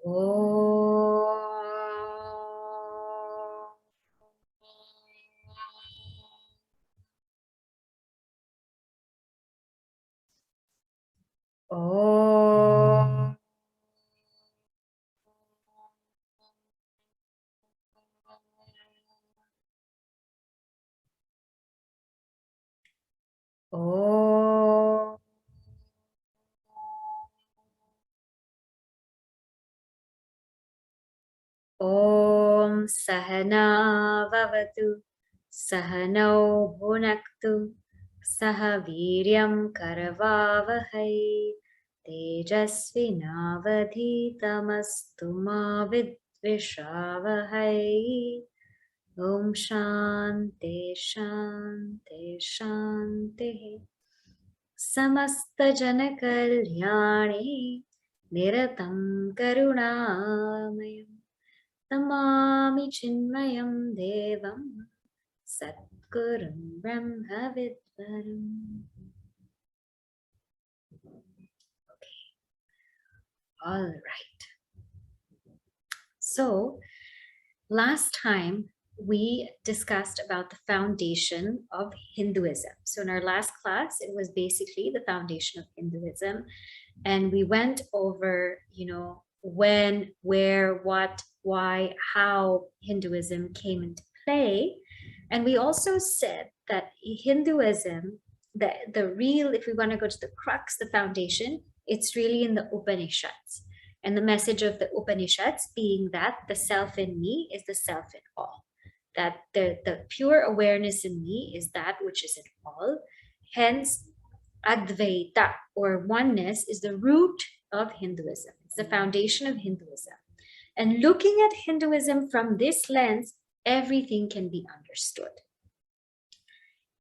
Om Sahana Vavatu Sahano Bhunaktu Sahaviryam Karavavahai Tejasvinavadhitamastu ma vidvishavahai. Om Shanti Shanti Shanti. Samasta Jana Kalyani Niratam Karunamayam Tamami Chinmayam Devam Satgurum Brahma Vidvaram. Okay, all right. So last time we discussed about the foundation of Hinduism. So in our last class, it was basically the foundation of Hinduism. And we went over, when, where, what, why, how Hinduism came into play. And we also said that Hinduism, the real, if we want to go to the crux, the foundation, it's really in the Upanishads. And the message of the Upanishads being that the self in me is the self in all. That the pure awareness in me is that which is in all. Hence, Advaita or oneness is the root of Hinduism. It's the foundation of Hinduism. And looking at Hinduism from this lens, everything can be understood.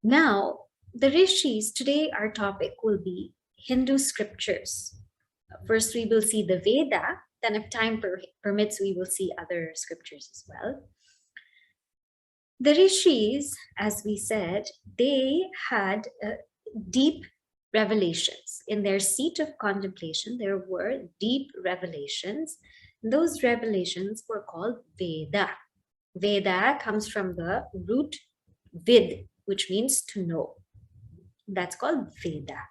Now, the rishis, today our topic will be Hindu scriptures. First, we will see the Veda, then if time permits, we will see other scriptures as well. The rishis, as we said, they had deep revelations. In their seat of contemplation, there were deep revelations. Those revelations were called Veda. Veda comes from the root vid, which means to know. That's called Veda.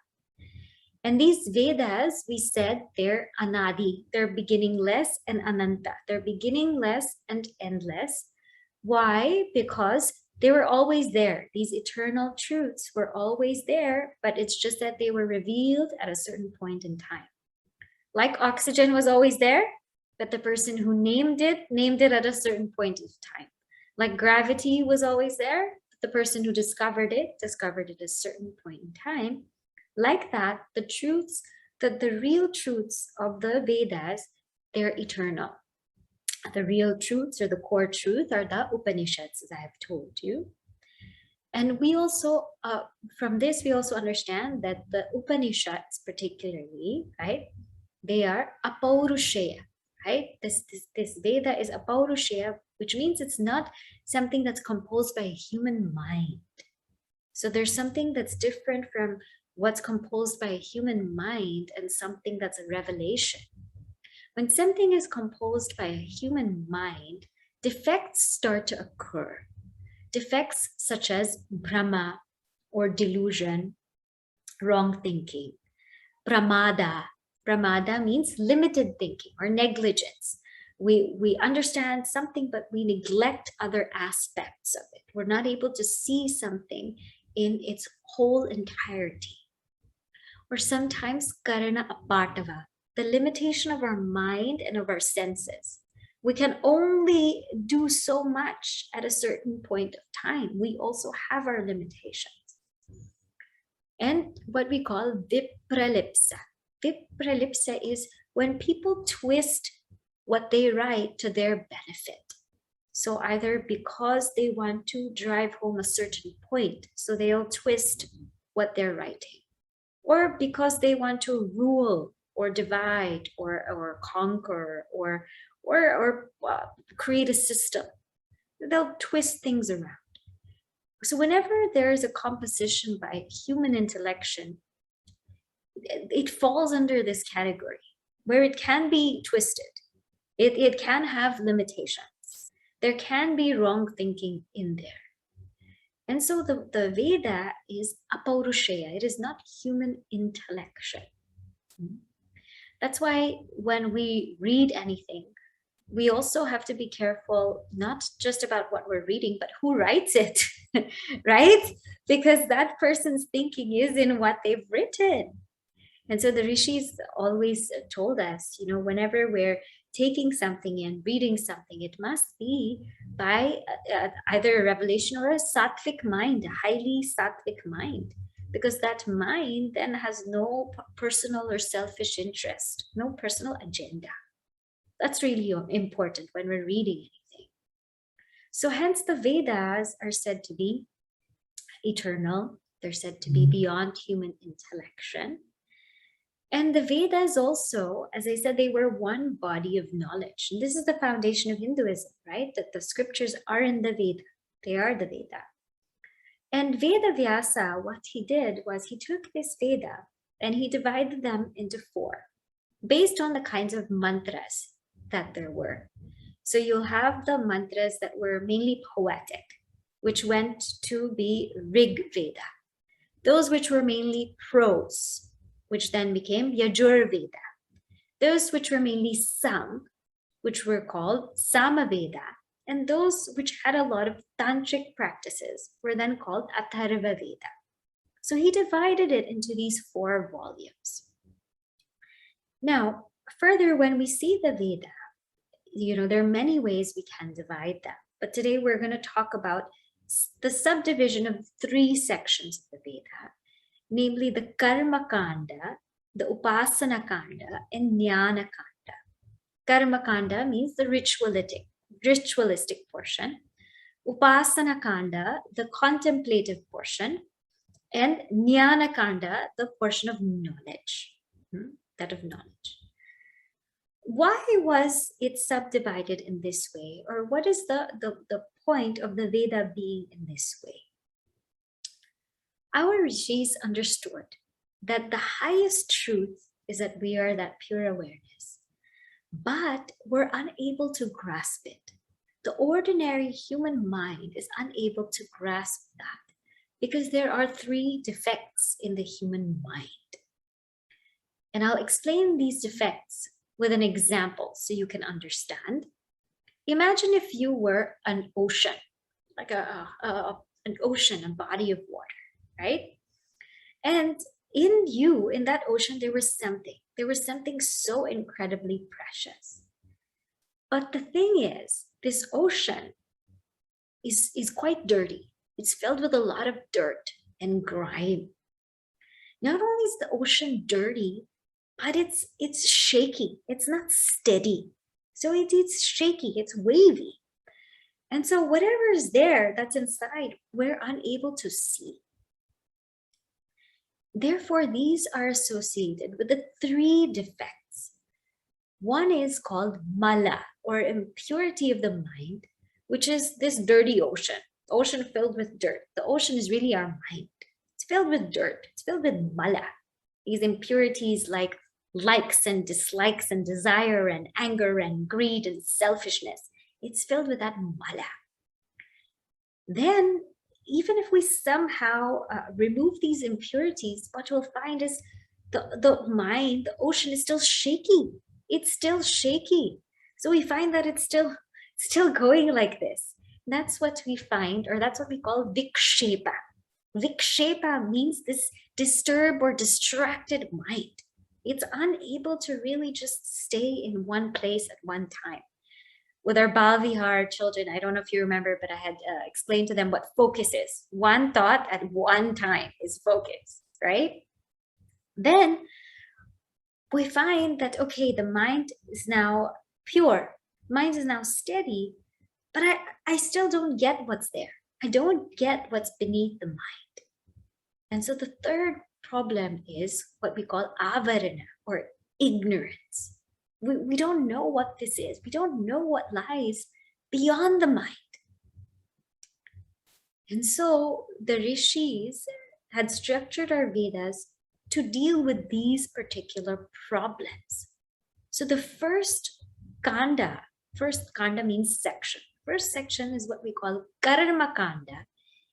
And these Vedas, we said, they're anadi, they're beginningless and ananta. They're beginningless and endless. Why? Because they were always there. These eternal truths were always there, but it's just that they were revealed at a certain point in time. Like oxygen was always there, but the person who named it at a certain point in time. Like gravity was always there, but the person who discovered it at a certain point in time. Like that, the truths, the real truths of the Vedas, they're eternal. The real truths or the core truth are the Upanishads, as I have told you. And we also, from this, we also understand that the Upanishads particularly, right, they are apaurushaya, right? This Veda is apaurushaya, which means it's not something that's composed by a human mind. So there's something that's different from what's composed by a human mind and something that's a revelation. When something is composed by a human mind, defects start to occur. Defects such as Brahma or delusion, wrong thinking. Pramada. Pramada means limited thinking or negligence. We understand something, but we neglect other aspects of it. We're not able to see something in its whole entirety. Or sometimes karana apatava, the limitation of our mind and of our senses. We can only do so much at a certain point of time. We also have our limitations. And what we call vipralipsa. Vipralipsa is when people twist what they write to their benefit. So either because they want to drive home a certain point, so they'll twist what they're writing, or because they want to rule or divide or conquer or create a system. They'll twist things around. So whenever there is a composition by human intellection, it falls under this category where it can be twisted. It can have limitations. There can be wrong thinking in there. And so the Veda is apaurushaya. It is not human intellection. That's why when we read anything, we also have to be careful, not just about what we're reading, but who writes it, right? Because that person's thinking is in what they've written. And so the rishis always told us, whenever we're taking something in, reading something, it must be by either a revelation or a sattvic mind, a highly sattvic mind, because that mind then has no personal or selfish interest, no personal agenda. That's really important when we're reading anything. So hence the Vedas are said to be eternal. They're said to be beyond human intellection. And the Vedas also, as I said, they were one body of knowledge. And this is the foundation of Hinduism, right? That the scriptures are in the Veda. They are the Veda. And Veda Vyasa, what he did was he took this Veda and he divided them into 4, based on the kinds of mantras that there were. So you'll have the mantras that were mainly poetic, which went to be Rig Veda. Those which were mainly prose, which then became Yajur Veda. Those which were mainly sung, which were called Samaveda. And those which had a lot of tantric practices were then called Atharva Veda. So he divided it into these 4 volumes. Now, further, when we see the Veda, there are many ways we can divide them. But today we're going to talk about the subdivision of 3 sections of the Veda, namely the Garmakanda, the Upasana Kanda, and Jnana Kanda. Garmakanda means the ritualistic portion. Upasana Kanda, the contemplative portion, and Jnana Kanda, the portion of knowledge, that of knowledge. Why was it subdivided in this way? Or what is the point of the Veda being in this way? Our rishis understood that the highest truth is that we are that pure awareness, but we're unable to grasp it. The ordinary human mind is unable to grasp that because there are 3 defects in the human mind. And I'll explain these defects with an example so you can understand. Imagine if you were an ocean, like an ocean, a body of water, right? And in that ocean, there was something so incredibly precious. But the thing is, this ocean is quite dirty. It's filled with a lot of dirt and grime. Not only is the ocean dirty, but it's shaky. It's not steady. So it's shaky, it's wavy. And so whatever is there that's inside, we're unable to see. Therefore, these are associated with the 3 defects. One is called mala, or impurity of the mind, which is this dirty ocean filled with dirt. The ocean is really our mind. It's filled with dirt. It's filled with mala. These impurities like likes and dislikes and desire and anger and greed and selfishness. It's filled with that mala. Then, even if we somehow remove these impurities, what we'll find is the mind, the ocean is still shaky. It's still shaky. So we find that it's still going like this. That's what we find, or that's what we call vikshepa. Vikshepa means this disturbed or distracted mind. It's unable to really just stay in one place at one time. With our Balvihar children, I don't know if you remember, but I had explained to them what focus is. One thought at one time is focus, right? Then we find that, okay, the mind is now pure. Mind is now steady, but I still don't get what's there. I don't get what's beneath the mind. And so the third problem is what we call avarana, or ignorance. We don't know what this is. We don't know what lies beyond the mind. And so the rishis had structured our Vedas to deal with these particular problems. So the first Kanda. First, Kanda means section. First section is what we call Garmakanda.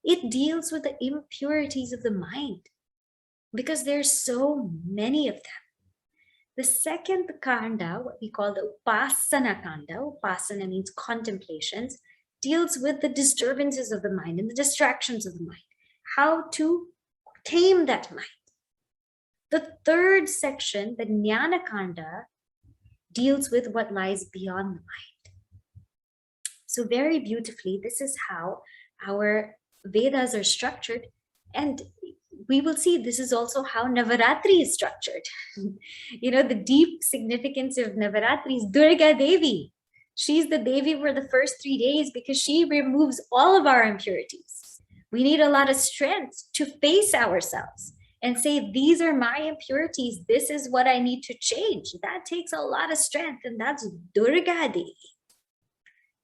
It deals with the impurities of the mind because there's so many of them. The second Kanda, what we call the Upasana Kanda, Upasana means contemplations, deals with the disturbances of the mind and the distractions of the mind, how to tame that mind. The third section, the Jnana Kanda, deals with what lies beyond the mind. So very beautifully, this is how our Vedas are structured, and we will see this is also how Navaratri is structured. The deep significance of Navaratri is Durga Devi. She's the Devi for the first 3 days because she removes all of our impurities. We need a lot of strength to face ourselves and say, these are my impurities. This is what I need to change. That takes a lot of strength, and that's Durga Devi.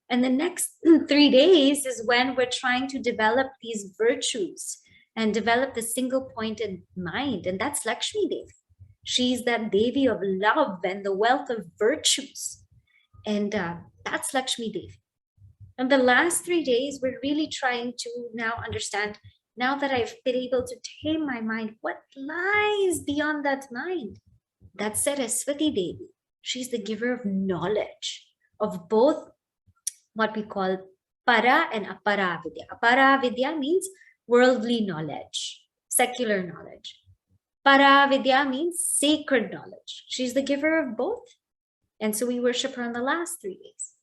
And the next 3 days is when we're trying to develop these virtues and develop the single-pointed mind, and that's Lakshmi Devi. She's that Devi of love and the wealth of virtues, and that's Lakshmi Devi. And the last 3 days, we're really trying to now understand, now that I've been able to tame my mind, what lies beyond that mind? That's Saraswati Devi. She's the giver of knowledge, of both what we call para and apara vidya. Apara vidya means worldly knowledge, secular knowledge. Para vidya means sacred knowledge. She's the giver of both. And so we worship her on the last 3 days.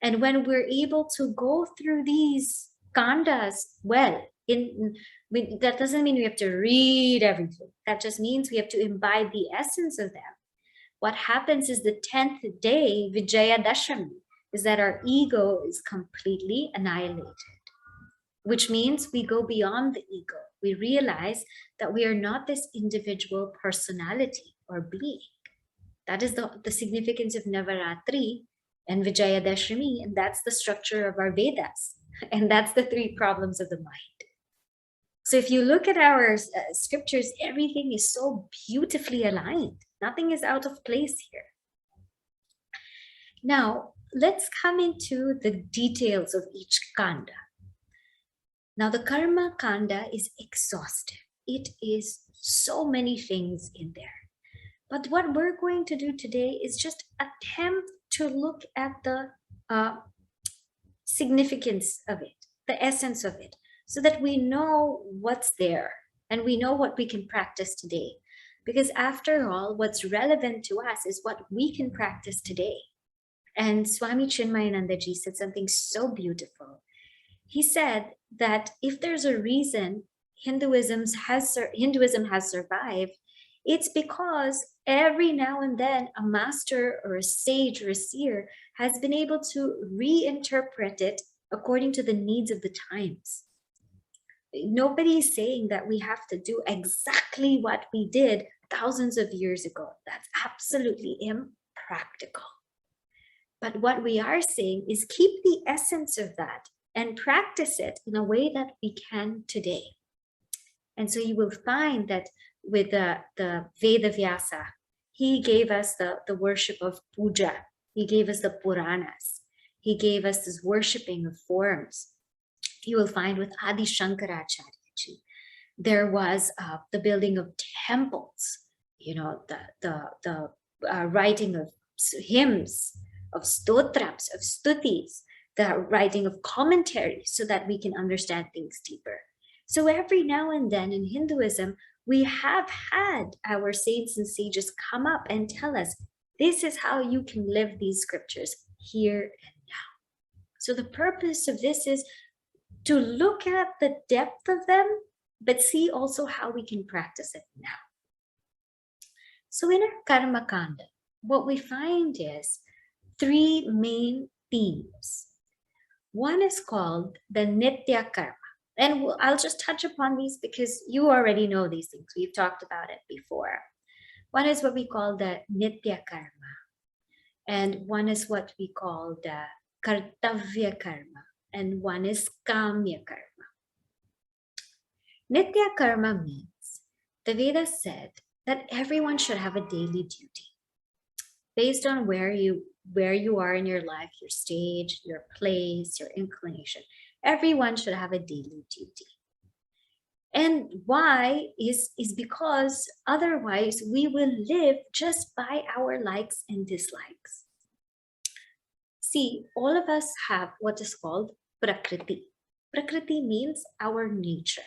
And when we're able to go through these kandas well, that doesn't mean we have to read everything. That just means we have to imbibe the essence of them. What happens is the 10th day, Vijayadashami, is that our ego is completely annihilated, which means we go beyond the ego. We realize that we are not this individual personality or being. That is the significance of Navaratri and Vijayadashami, and that's the structure of our Vedas. And that's the 3 problems of the mind. So if you look at our scriptures, everything is so beautifully aligned. Nothing is out of place here. Now, let's come into the details of each kanda. Now, the karma kanda is exhaustive. It is so many things in there. But what we're going to do today is just attempt to look at the significance of it, the essence of it, so that we know what's there and we know what we can practice today. Because after all, what's relevant to us is what we can practice today. And Swami Chinmayanandaji said something so beautiful. He said that if there's a reason Hinduism has survived, it's because every now and then a master or a sage or a seer has been able to reinterpret it according to the needs of the times. Nobody is saying that we have to do exactly what we did thousands of years ago. That's absolutely impractical. But what we are saying is keep the essence of that and practice it in a way that we can today. And so you will find that with the Veda Vyasa, he gave us the worship of puja. He gave us the Puranas. He gave us this worshiping of forms. You will find with Adi Shankaracharya, there was the building of temples, the writing of hymns, of stotrams, of stutis, the writing of commentaries so that we can understand things deeper. So every now and then in Hinduism, we have had our saints and sages come up and tell us, this is how you can live these scriptures here and now. So the purpose of this is to look at the depth of them, but see also how we can practice it now. So in our Garmakanda, what we find is 3 main themes. One is called the Nitya Karma. And I'll just touch upon these because you already know these things. We've talked about it before. One is what we call the Nitya Karma. And one is what we call the Kartavya Karma. And one is Kamya Karma. Nitya Karma means, the Vedas said that everyone should have a daily duty. based on where you are in your life, your stage, your place, your inclination. Everyone should have a daily duty. And why is because otherwise we will live just by our likes and dislikes. See, all of us have what is called Prakriti. Prakriti means our nature.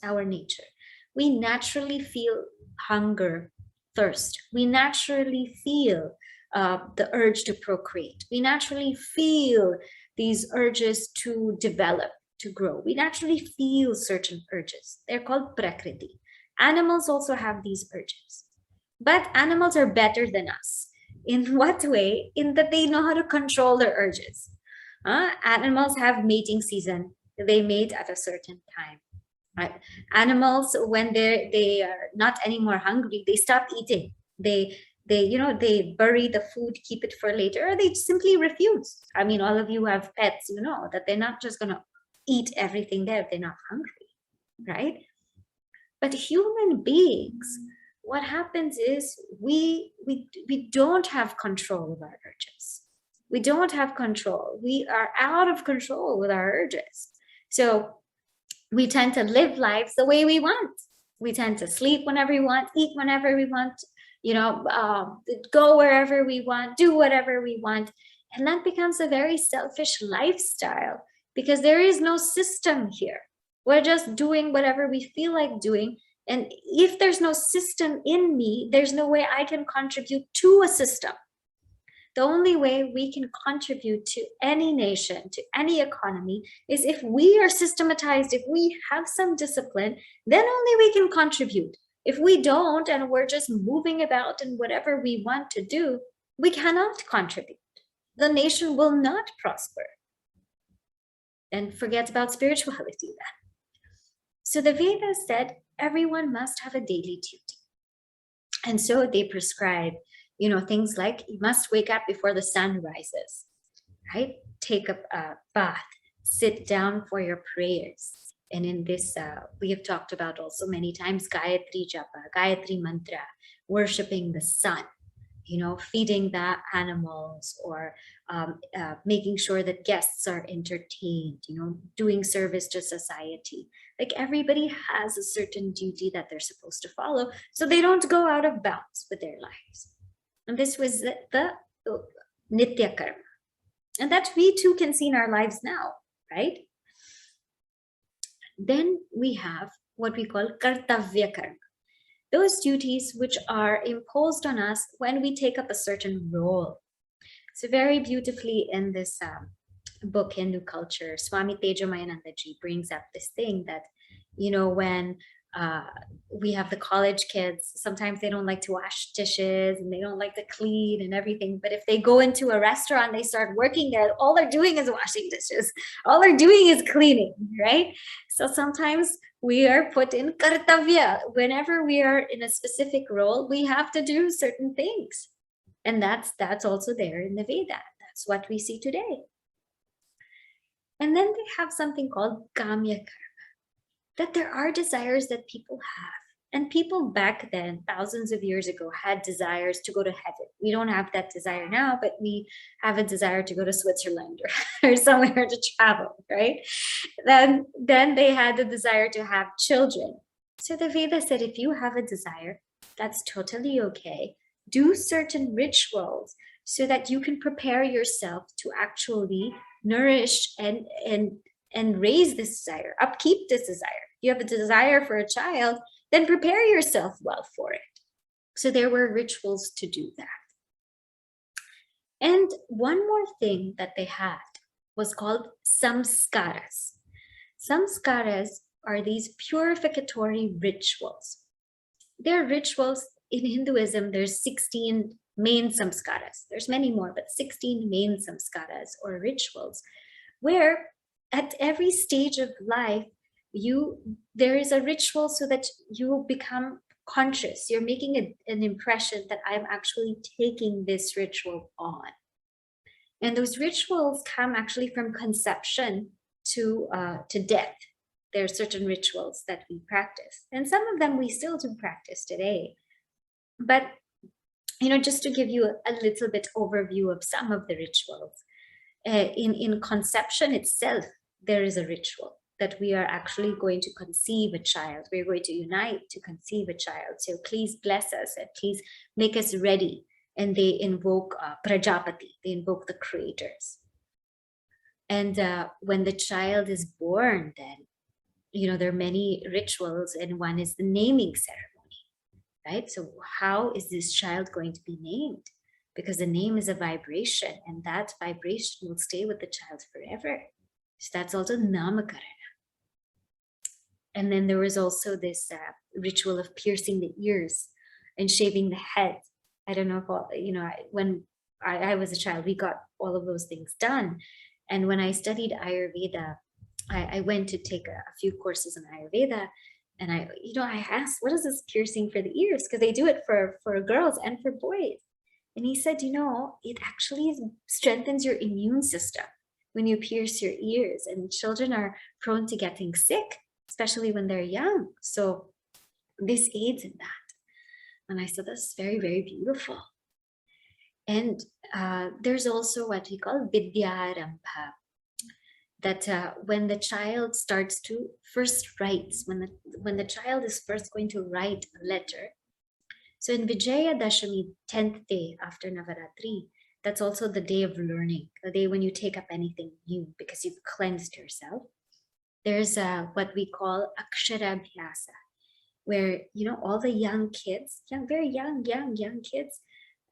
Our nature. We naturally feel hunger, thirst. We naturally feel the urge to procreate. We naturally feel these urges to develop, to grow. We naturally feel certain urges. They're called Prakriti. Animals also have these urges. But animals are better than us. In what way? In that they know how to control their urges. Animals have mating season. They mate at a certain time. Right? Animals, when they are not anymore hungry, they stop eating. They bury the food, keep it for later, or they simply refuse. I mean, all of you have pets, you know that they're not just gonna eat everything there if they're not hungry, right? But human beings, what happens is we don't have control of our urges. We don't have control. We are out of control with our urges. So we tend to live lives the way we want. We tend to sleep whenever we want, eat whenever we want, go wherever we want, do whatever we want. And that becomes a very selfish lifestyle because there is no system here. We're just doing whatever we feel like doing. And if there's no system in me, there's no way I can contribute to a system. The only way we can contribute to any nation, to any economy, is if we are systematized, if we have some discipline, then only we can contribute. If we don't, and we're just moving about in whatever we want to do, we cannot contribute. The nation will not prosper. And forget about spirituality then. So the Vedas said everyone must have a daily duty. And so they prescribe things like you must wake up before the sun rises, right? Take a bath, sit down for your prayers. And in this, we have talked about also many times Gayatri Japa, Gayatri Mantra, worshipping the sun, feeding the animals, or making sure that guests are entertained, doing service to society. Like everybody has a certain duty that they're supposed to follow so they don't go out of bounds with their lives. And this was the Nitya Karma. And that we too can see in our lives now, right? Then we have what we call Kartavya Karma. Those duties which are imposed on us when we take up a certain role. So very beautifully in this book, Hindu Culture, Swami Tejamayanandaji brings up this thing that, when we have the college kids, sometimes they don't like to wash dishes and they don't like to clean and everything. But if they go into a restaurant, they start working there, all they're doing is washing dishes. All they're doing is cleaning, right? So sometimes we are put in kartavya. Whenever we are in a specific role, we have to do certain things. And that's also there in the Veda. That's what we see today. And then they have something called kamya karma, that there are desires that people have. And people back then, thousands of years ago, had desires to go to heaven. We don't have that desire now, but we have a desire to go to Switzerland or somewhere to travel, right? Then they had the desire to have children. So the Veda said, if you have a desire, that's totally okay. Do certain rituals so that you can prepare yourself to actually nourish and raise this desire, upkeep this desire. You have a desire for a child, then prepare yourself well for it. So there were rituals to do that. And one more thing that they had was called samskaras. Samskaras are these purificatory rituals. They're rituals. In Hinduism, there's 16 main samskaras. There's many more, but 16 main samskaras or rituals, where at every stage of life, there is a ritual so that you become conscious. You're making an impression that I'm actually taking this ritual on. And those rituals come actually from conception to death. There are certain rituals that we practice. And some of them we still do practice today. But just to give you a little bit overview of some of the rituals. In conception itself, there is a ritual that we are actually going to conceive a child. We're going to unite to conceive a child. So please bless us and please make us ready. And they invoke Prajapati, they invoke the creators. And when the child is born, then, there are many rituals, and one is the naming ceremony, right? So how is this child going to be named? Because the name is a vibration, and that vibration will stay with the child forever. So that's also namakarana. And then there was also this ritual of piercing the ears and shaving the head. I don't know if when I was a child, we got all of those things done. And when I studied Ayurveda, I went to take a few courses in Ayurveda, and I asked, what is this piercing for the ears? Because they do it for girls and for boys. And he said, it actually strengthens your immune system when you pierce your ears, and children are prone to getting sick, especially when they're young. So this aids in that. And I said, that's very, very beautiful. And there's also what we call Vidyarambha, that when the child starts to first write, when the child is first going to write a letter. So in Vijaya Dashami, 10th day after Navaratri, that's also the day of learning, the day when you take up anything new because you've cleansed yourself. There's what we call Aksharabhyasa, where, all the young kids, very young kids,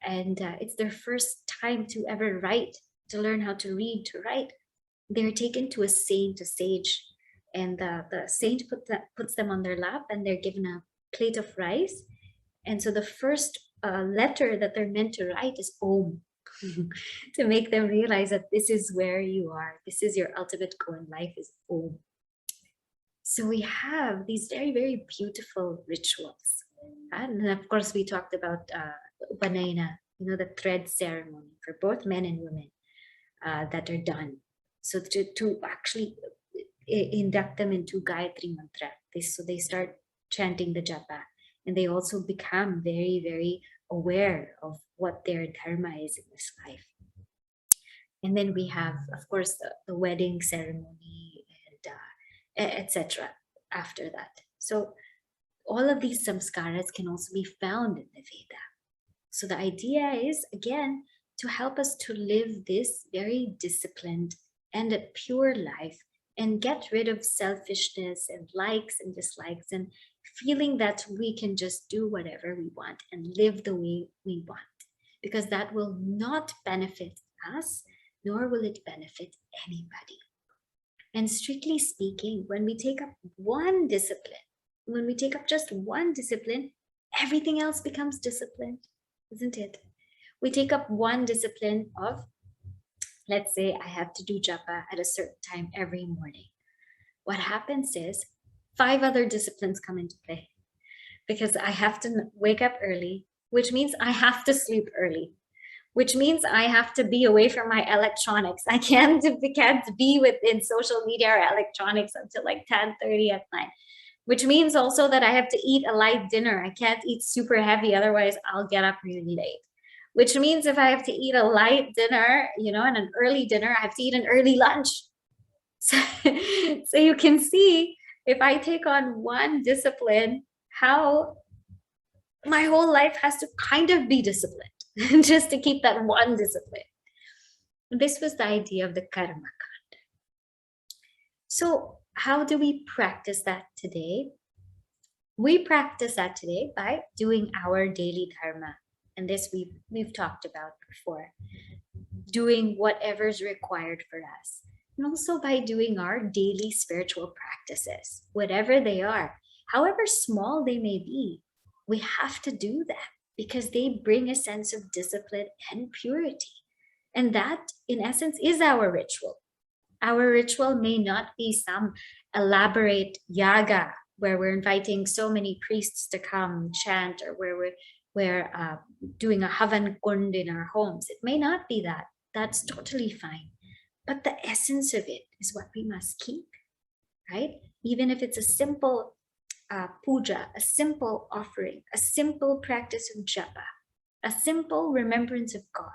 and it's their first time to ever write, to learn how to read, to write. They're taken to a saint, a sage, and the saint puts them on their lap, and they're given a plate of rice. And so the first letter that they're meant to write is Om, to make them realize that this is where you are. This is your ultimate goal in life, is Om. So we have these very, very beautiful rituals. And of course, we talked about Upanayana, the thread ceremony for both men and women that are done. So to actually induct them into Gayatri Mantra, so they start chanting the japa, and they also become very, very aware of what their dharma is in this life. And then we have, of course, the wedding ceremony, and etc. after that. So all of these samskaras can also be found in the Veda. So the idea is, again, to help us to live this very disciplined and a pure life, and get rid of selfishness and likes and dislikes, and feeling that we can just do whatever we want and live the way we want, because that will not benefit us, nor will it benefit anybody. And strictly speaking, when we take up one discipline, when we take up just one discipline, everything else becomes disciplined, isn't it? We take up one discipline of, let's say I have to do japa at a certain time every morning. What happens is 5 other disciplines come into play, because I have to wake up early, which means I have to sleep early, which means I have to be away from my electronics. I can't be within social media or electronics until like 10:30 at night, which means also that I have to eat a light dinner. I can't eat super heavy, otherwise I'll get up really late. Which means if I have to eat a light dinner, and an early dinner, I have to eat an early lunch. So you can see, if I take on one discipline, how my whole life has to kind of be disciplined just to keep that one discipline. This was the idea of the Garmakanda. So how do we practice that today? We practice that today by doing our daily dharma. And this we've talked about before. Doing whatever's required for us. And also by doing our daily spiritual practices, whatever they are, however small they may be, we have to do that because they bring a sense of discipline and purity. And that, in essence, is our ritual. Our ritual may not be some elaborate yaga where we're inviting so many priests to come chant, or where we're doing a havan kund in our homes. It may not be that. That's totally fine. But the essence of it is what we must keep, right? Even if it's a simple puja, a simple offering, a simple practice of japa, a simple remembrance of God,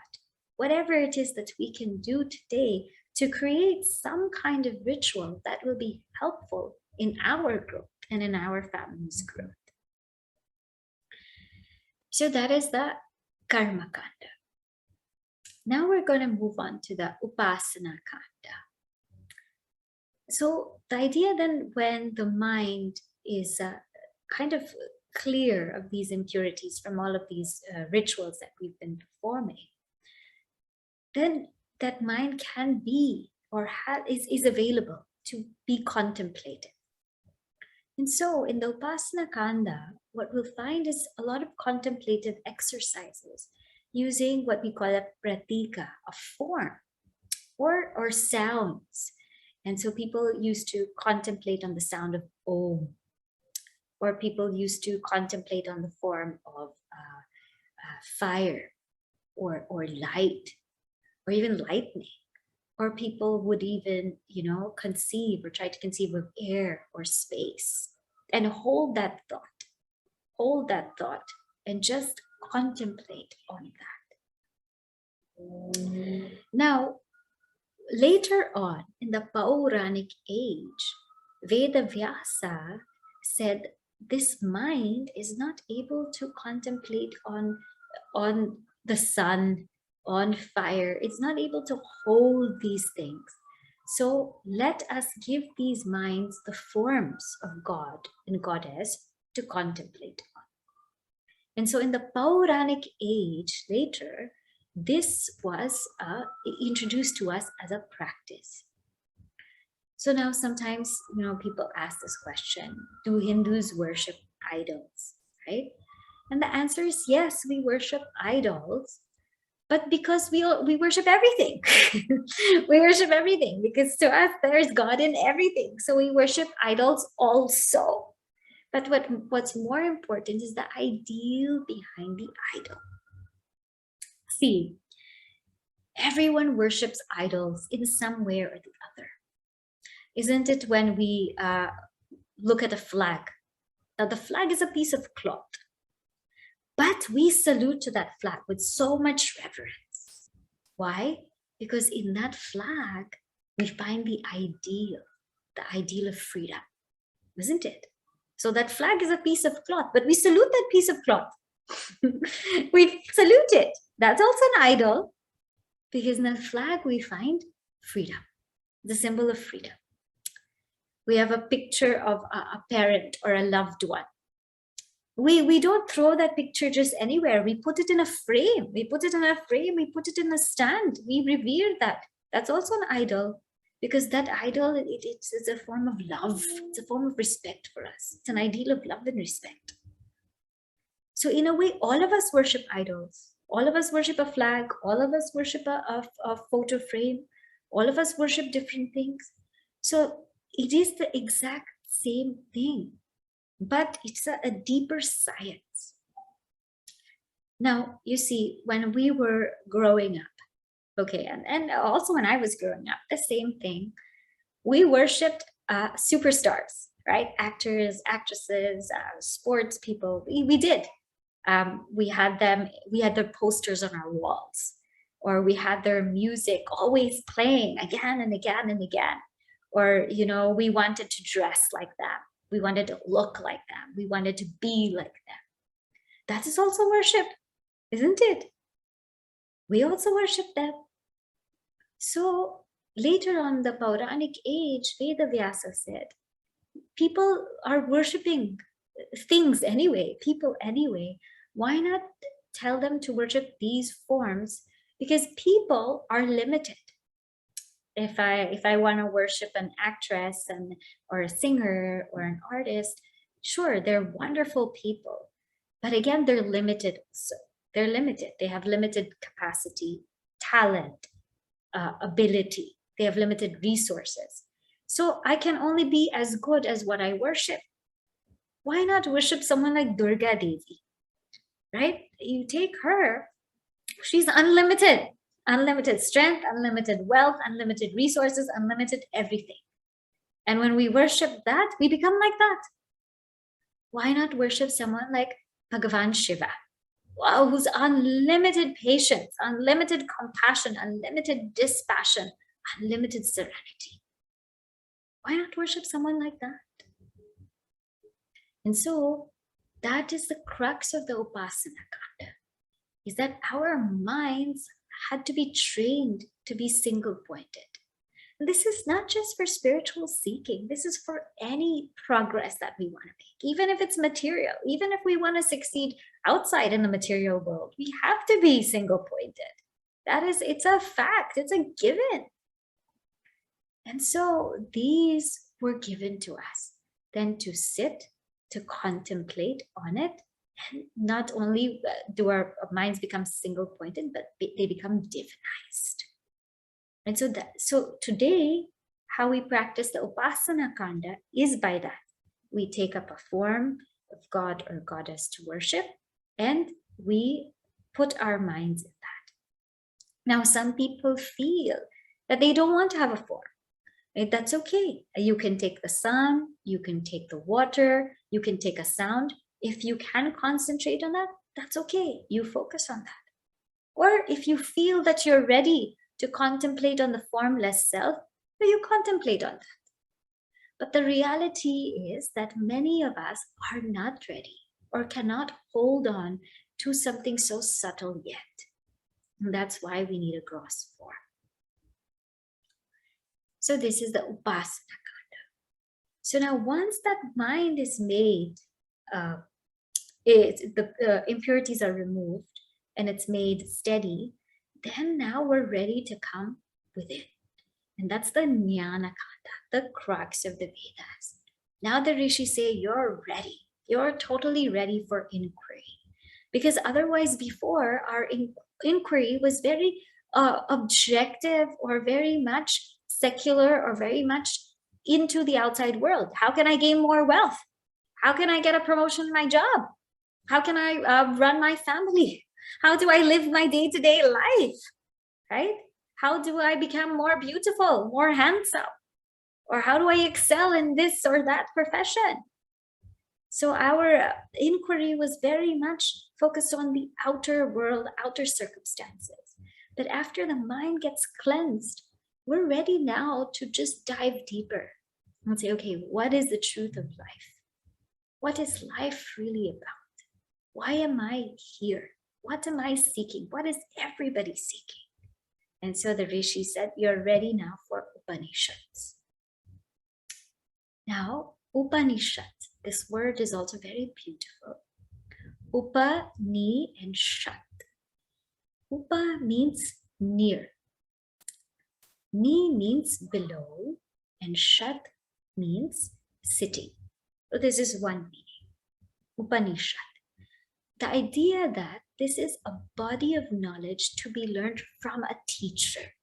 whatever it is that we can do today to create some kind of ritual that will be helpful in our growth and in our family's growth. So that is the Garmakanda. Now we're going to move on to the Upasana Kanda. So the idea then, when the mind is kind of clear of these impurities from all of these rituals that we've been performing, then that mind can be or is available to be contemplated. And so in the Upasana Kanda, what we'll find is a lot of contemplative exercises using what we call a pratika, a form, or sounds. And so people used to contemplate on the sound of Om, or people used to contemplate on the form of fire or light, or even lightning. Or people would even, conceive or try to conceive of air or space, and hold that thought, and just contemplate on that. Now, later on in the Pauranic age, Vedavyasa said this mind is not able to contemplate on the sun, on fire. It's not able to hold these things. So let us give these minds the forms of God and Goddess to contemplate on. And so in the Pauranic age later, this was introduced to us as a practice. So now sometimes, people ask this question, do Hindus worship idols, right? And the answer is yes, we worship idols, but because we worship everything. We worship everything because to us, there's God in everything. So we worship idols also. But what's more important is the ideal behind the idol. See, everyone worships idols in some way or the other. Isn't it when we look at a flag? Now, the flag is a piece of cloth, but we salute to that flag with so much reverence. Why? Because in that flag, we find the ideal of freedom, isn't it? So that flag is a piece of cloth, but we salute that piece of cloth. We salute it. That's also an idol, because in the flag we find freedom, the symbol of freedom. We have a picture of a parent or a loved one. We don't throw that picture just anywhere. We put it in a frame. We put it in a stand. We revere that. That's also an idol, because that idol, it's a form of love. It's a form of respect for us. It's an ideal of love and respect. So in a way, all of us worship idols. All of us worship a flag. All of us worship a photo frame. All of us worship different things. So it is the exact same thing, but it's a deeper science. Now, you see, when we were growing up, okay, and also when I was growing up, the same thing, we worshipped superstars, right? Actors, actresses, sports people. We did. We had their posters on our walls, or we had their music always playing again and again and again. Or, we wanted to dress like them. We wanted to look like them. We wanted to be like them. That is also worship, isn't it? We also worship them. So later on, the Pauranic age, Vedavyasa said, people are worshiping things anyway, people anyway. Why not tell them to worship these forms? Because people are limited. If I want to worship an actress or a singer or an artist, sure, they're wonderful people. But again, they're limited also. They're limited. They have limited capacity, talent, ability. They have limited resources. So I can only be as good as what I worship. Why not worship someone like Durga Devi, right? You take her, she's unlimited. Unlimited strength, unlimited wealth, unlimited resources, unlimited everything. And when we worship that, we become like that. Why not worship someone like Bhagavan Shiva? wow, who's unlimited patience, unlimited compassion, unlimited dispassion, unlimited serenity. Why not worship someone like that? And so that is the crux of the Upasana Kanda, is that our minds had to be trained to be single-pointed. This is not just for spiritual seeking. This is for any progress that we want to make, even if it's material, even if we want to succeed outside in the material world, we have to be single-pointed. It's a fact, it's a given. And so these were given to us, then to sit, to contemplate on it, and not only do our minds become single-pointed, but they become divinized. And so today, how we practice the Upasana Kanda is by that. We take up a form of God or goddess to worship, and we put our minds in that. Now, some people feel that they don't want to have a form. Right? That's okay. You can take the sun, you can take the water, you can take a sound. If you can concentrate on that, that's okay. You focus on that. Or if you feel that you're ready to contemplate on the formless self, you contemplate on that. But the reality is that many of us are not ready or cannot hold on to something so subtle yet. And that's why we need a gross form. So this is the Upasana Kanda. So now once that mind is made, the impurities are removed and it's made steady, then now we're ready to come within. And that's the Jnana Kanda, the crux of the Vedas. Now the rishis say you're ready. You're totally ready for inquiry. Because otherwise before, our inquiry was very objective or very much secular or very much into the outside world. How can I gain more wealth? How can I get a promotion in my job? How can I run my family? How do I live my day-to-day life, right? How do I become more beautiful, more handsome? Or how do I excel in this or that profession? So our inquiry was very much focused on the outer world, outer circumstances. But after the mind gets cleansed, we're ready now to just dive deeper and say, okay, what is the truth of life? What is life really about? Why am I here? What am I seeking? What is everybody seeking? And so the rishi said, you're ready now for Upanishads. Now, Upanishad, this word is also very beautiful. Upa, ni, and shat. Upa means near. Ni means below, and shat means sitting. So this is one meaning. Upanishad. The idea that this is a body of knowledge to be learned from a teacher.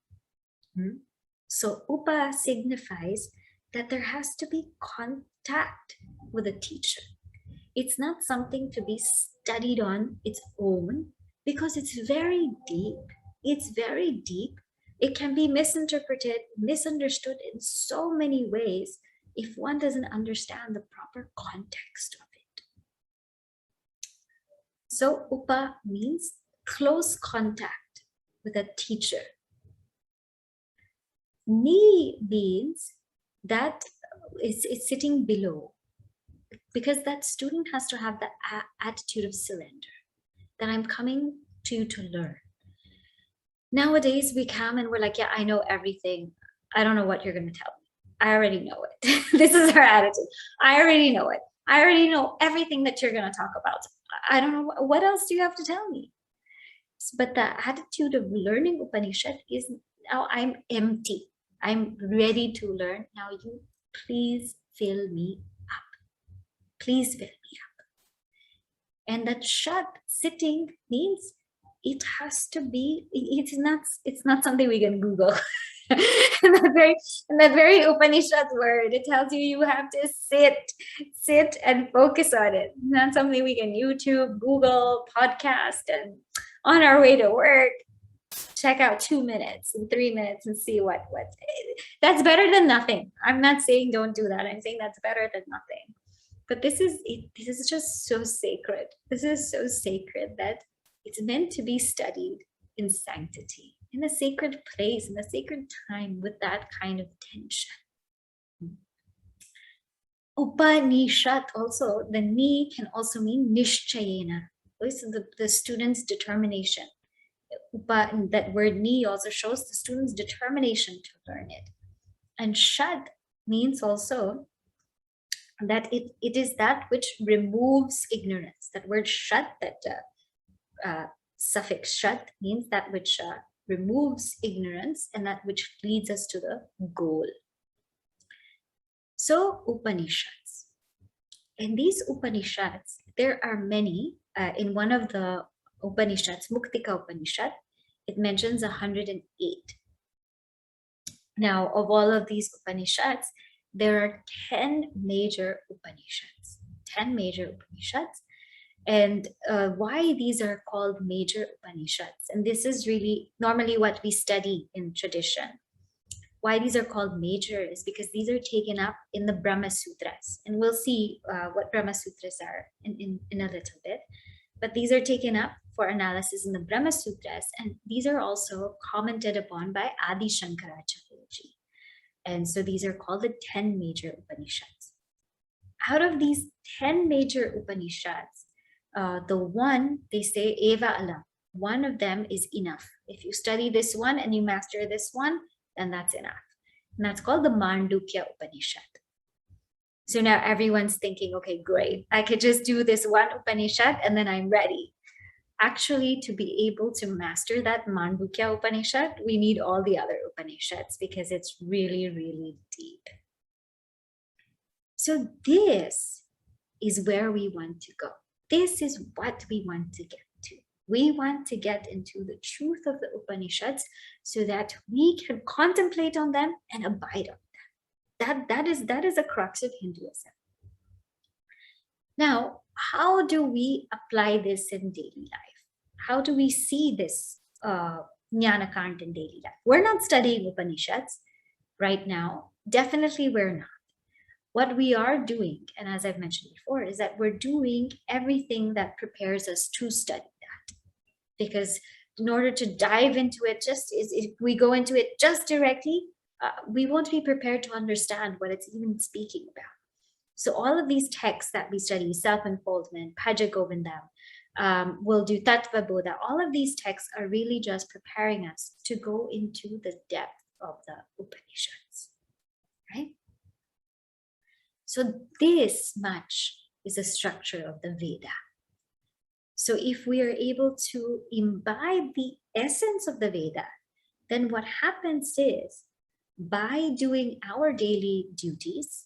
So Upa signifies that there has to be contact with a teacher. It's not something to be studied on its own because it's very deep. It's very deep. It can be misinterpreted, misunderstood in so many ways if one doesn't understand the proper context of it. So Upa means close contact with a teacher. Ni means that it's sitting below, because that student has to have the attitude of surrender, that I'm coming to you to learn. Nowadays we come and we're like, yeah, I know everything. I don't know what you're going to tell me. I already know it. This is our attitude. I already know it. I already know everything that you're going to talk about. I don't know, what else do you have to tell me? But the attitude of learning Upanishad is, now I'm empty. I'm ready to learn. Now you please fill me up. Please fill me up. And that shat, sitting, means it has to be, it's not something we can Google. And that very Upanishad word, it tells you have to sit and focus on it. It's not something we can YouTube, Google, podcast, and on our way to work, check out 2 minutes and 3 minutes and see what that's better than nothing. I'm not saying don't do that. I'm saying that's better than nothing. But this is just so sacred. This is so sacred that It's meant to be studied in sanctity, in a sacred place, in a sacred time, with that kind of tension. Upanishad also, the ni can also mean nishchayena. So the student's determination. That word ni also shows the student's determination to learn it. And shad means also that it is that which removes ignorance. That word shad, that suffix shad, means that which removes ignorance and that which leads us to the goal. So Upanishads. In these Upanishads, there are many. In one of the Upanishads, Muktika Upanishad, it mentions 108. Now, of all of these Upanishads, there are 10 major Upanishads. 10 major Upanishads. And why these are called major Upanishads, and this is really normally what we study in tradition. Why these are called major is because these are taken up in the Brahma Sutras. And we'll see what Brahma Sutras are in a little bit. But these are taken up for analysis in the Brahma Sutras. And these are also commented upon by Adi Shankaracharya. And so these are called the 10 major Upanishads. Out of these 10 major Upanishads, the one, they say, Eva Alam. One of them is enough. If you study this one and you master this one, then that's enough. And that's called the Mandukya Upanishad. So now everyone's thinking, okay, great. I could just do this one Upanishad and then I'm ready. Actually, to be able to master that Mandukya Upanishad, we need all the other Upanishads because it's really, really deep. So this is where we want to go. This is what we want to get to. We want to get into the truth of the Upanishads so that we can contemplate on them and abide on them. That is the crux of Hinduism. Now, how do we apply this in daily life? How do we see this Jnana-Kanda in daily life? We're not studying Upanishads right now. Definitely we're not. What we are doing, and as I've mentioned before, is that we're doing everything that prepares us to study that. Because in order to dive into it, if we go into it just directly, we won't be prepared to understand what it's even speaking about. So all of these texts that we study, self-unfoldment, Bhaja Govindam, we'll do Tattva Bodha, all of these texts are really just preparing us to go into the depth of the Upanishads, right? So this much is the structure of the Veda. So if we are able to imbibe the essence of the Veda, then what happens is, by doing our daily duties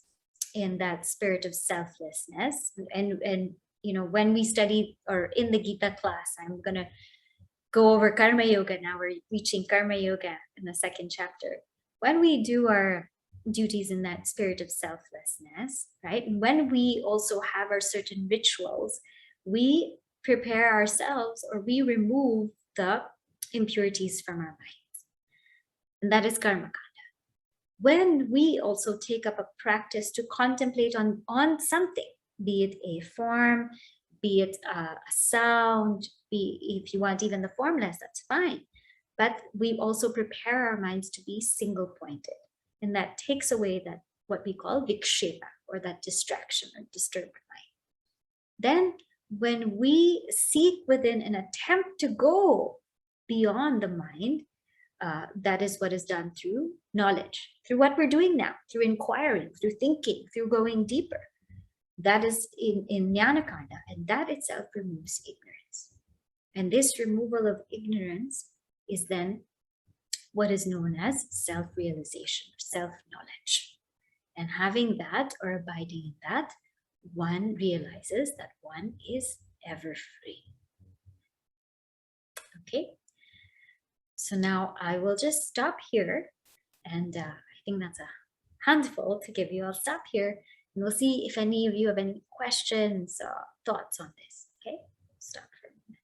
in that spirit of selflessness, and you know, when we study, or in the Gita class, I'm gonna go over Karma Yoga now. We're reaching Karma Yoga in the 2nd chapter. When we do our duties in that spirit of selflessness, right? And when we also have our certain rituals, we prepare ourselves, or we remove the impurities from our minds. And that is Garmakanda. When we also take up a practice to contemplate on something, be it a form, be it a sound, if you want even the formless, that's fine. But we also prepare our minds to be single-pointed. And that takes away that what we call vikshepa, or that distraction or disturbed mind. Then when we seek within an attempt to go beyond the mind, that is what is done through knowledge, through what we're doing now, through inquiring, through thinking, through going deeper. That is in Jnana-Kanda, and that itself removes ignorance. And this removal of ignorance is then what is known as self-realization, self-knowledge. And having that, or abiding in that, one realizes that one is ever free. Okay, so now I will just stop here, and I think that's a handful to give you. I'll stop here, and we'll see if any of you have any questions or thoughts on this, okay?